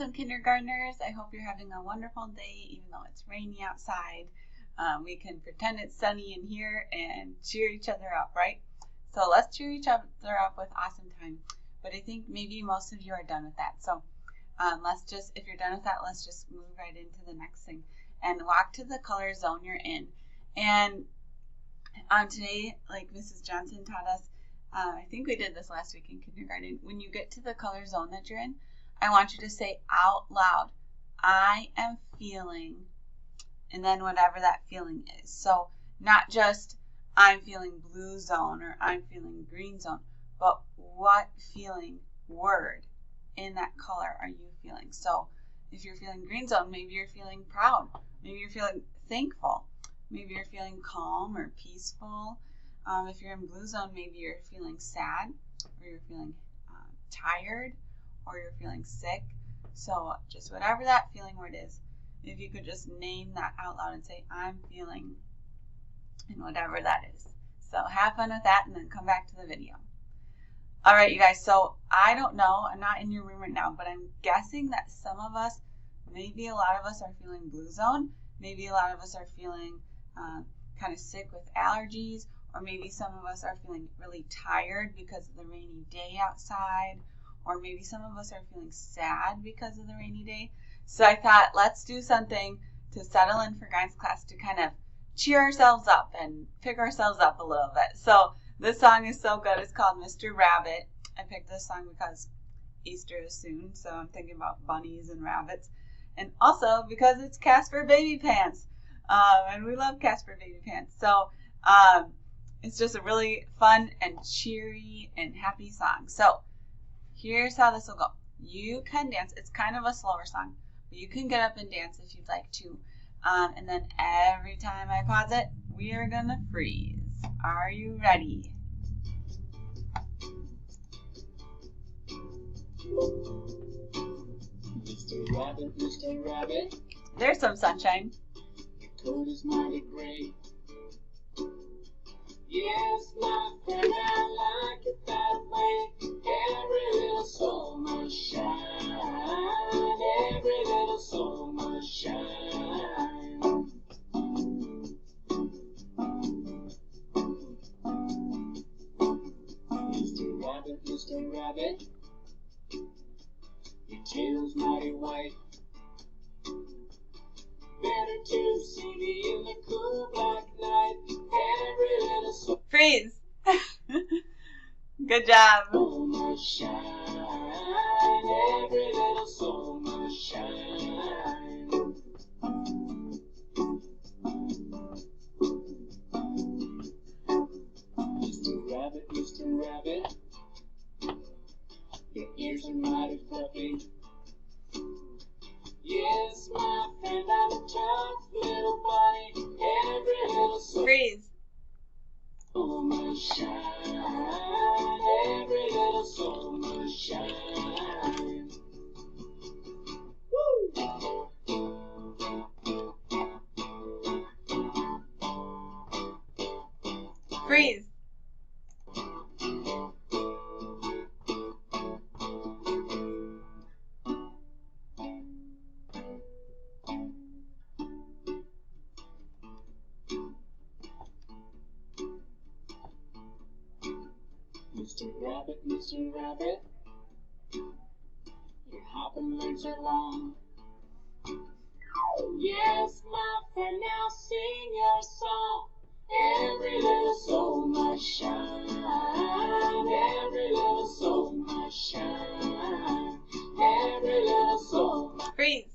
awesome kindergartners. I hope you're having a wonderful day, even though it's rainy outside. We can pretend it's sunny in here and cheer each other up, right? So let's cheer each other up with awesome time. But I think maybe most of you are done with that. So if you're done with that, let's just move right into the next thing and walk to the color zone you're in. And today, like Mrs. Johnson taught us, I think we did this last week in kindergarten. When you get to the color zone that you're in, I want you to say out loud, I am feeling, and then whatever that feeling is. So not just I'm feeling blue zone or I'm feeling green zone, but what feeling word in that color are you feeling? So if you're feeling green zone, maybe you're feeling proud. Maybe you're feeling thankful. Maybe you're feeling calm or peaceful. If you're in blue zone, maybe you're feeling sad, or you're feeling tired, or you're feeling sick. So just whatever that feeling word is, if you could just name that out loud and say, I'm feeling, and whatever that is. So have fun with that and then come back to the video. All right, you guys, so I don't know, I'm not in your room right now, but I'm guessing that some of us, maybe a lot of us are feeling blue zone. Maybe a lot of us are feeling kind of sick with allergies, or maybe some of us are feeling really tired because of the rainy day outside, or maybe some of us are feeling sad because of the rainy day. So I thought, let's do something to settle in for guidance class to kind of cheer ourselves up and pick ourselves up a little bit. So this song is so good. It's called Mr. Rabbit. I picked this song because Easter is soon, so I'm thinking about bunnies and rabbits. And also because it's Casper Baby Pants. And we love Casper Baby Pants. So it's just a really fun and cheery and happy song. So here's how this will go. You can dance. It's kind of a slower song, but you can get up and dance if you'd like to. And then every time I pause it, we are going to freeze. Are you ready? Mr. Rabbit, Mr. Rabbit. There's some sunshine. Your coat is mighty gray. Yes, my friend, I like it that way. Every little soul must shine. Every little soul must shine. Mr. Rabbit, Mr. Rabbit. Your tail's mighty white. Better to see me in the cool black night. Every little soul. Freeze. Good job. Soul must shine. Every little soul must shine. Mr. Rabbit, Mr. Rabbit. Your ears are mighty fluffy. Yes, my friend, I'm a tough little bunny. Every little soul. Freeze. Soul must shine. Every little soul must shine. Woo! Freeze. Mr. Rabbit, Mr. Rabbit, your hopping legs are long. Yes, my friend, now sing your song. Every little soul must shine. Every little soul must shine. Every little soul Freeze.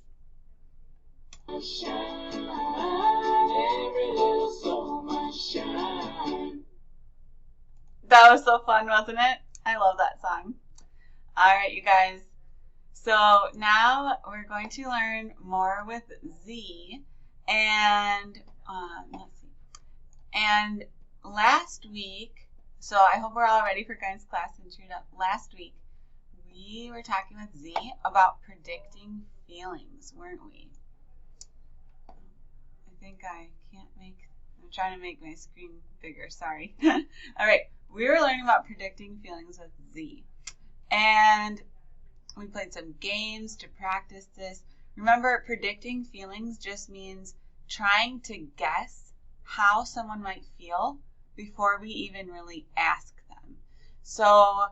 must shine. Every little soul must shine. That was so fun, wasn't it? I love that song. All right, you guys. So now we're going to learn more with Z. And let's see. And last week, so I hope we're all ready for guidance class and cheered up. Last week, we were talking with Z about predicting feelings, weren't we? I think I can't make, I'm trying to make my screen bigger, sorry. All right, we were learning about predicting feelings with Z. And We played some games to practice this. Remember, predicting feelings just means trying to guess how someone might feel before we even really ask them. So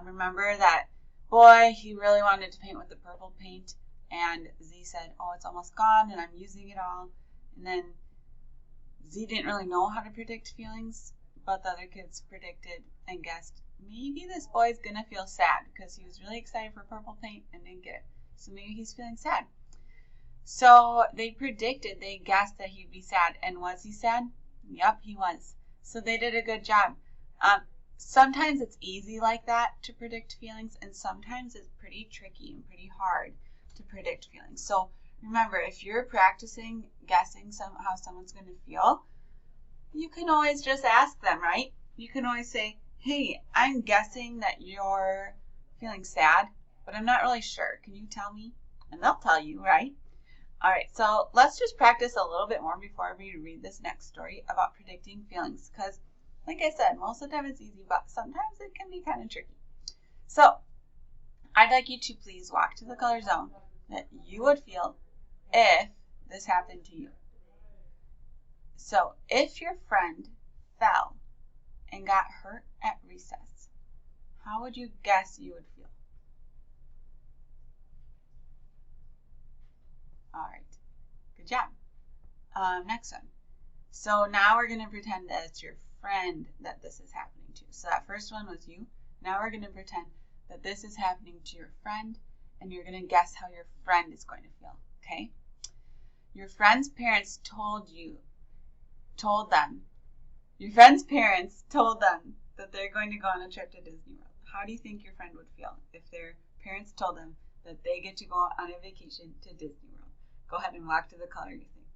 remember that boy, he really wanted to paint with the purple paint, and Z said, oh, it's almost gone and I'm using it all. And then Z didn't really know how to predict feelings, but the other kids predicted and guessed, maybe this boy's gonna feel sad because he was really excited for purple paint and didn't get it. So maybe he's feeling sad. So they predicted, they guessed that he'd be sad. And was he sad? Yep, he was. So they did a good job. Sometimes it's easy like that to predict feelings, and sometimes it's pretty tricky and pretty hard to predict feelings. So remember, if you're practicing guessing how someone's going to feel, you can always just ask them, right? You can always say, hey, I'm guessing that you're feeling sad, but I'm not really sure. Can you tell me? And they'll tell you, right? All right, so let's just practice a little bit more before we read this next story about predicting feelings, because like I said, most of the time it's easy, but sometimes it can be kind of tricky. So I'd like you to please walk to the color zone that you would feel if this happened to you. So if your friend fell and got hurt at recess, how would you guess you would feel? All right, good job. Next one. So now we're going to pretend that it's your friend that this is happening to. So that first one was you. Now we're going to pretend that this is happening to your friend, and you're going to guess how your friend is going to feel, okay? Your friend's parents told them that they're going to go on a trip to Disney World. How do you think your friend would feel if their parents told them that they get to go on a vacation to Disney World? Go ahead and walk to the color you think.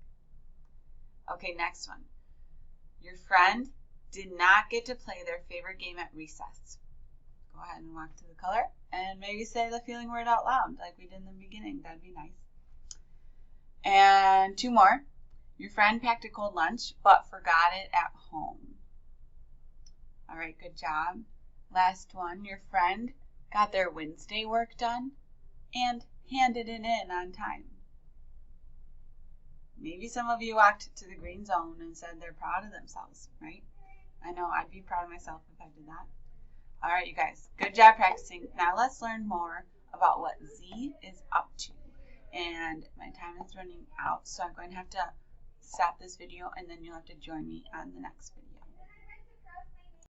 Okay, next one. Your friend did not get to play their favorite game at recess. Go ahead and walk to the color and maybe say the feeling word out loud like we did in the beginning. That'd be nice. And two more. Your friend packed a cold lunch but forgot it at home. All right, good job. Last one. Your friend got their Wednesday work done and handed it in on time. Maybe some of you walked to the green zone and said they're proud of themselves, right? I know I'd be proud of myself if I did that. All right, you guys, good job practicing. Now let's learn more about what Z is up to. And my time is running out, so I'm going to have to stop this video, and then you'll have to join me on the next video.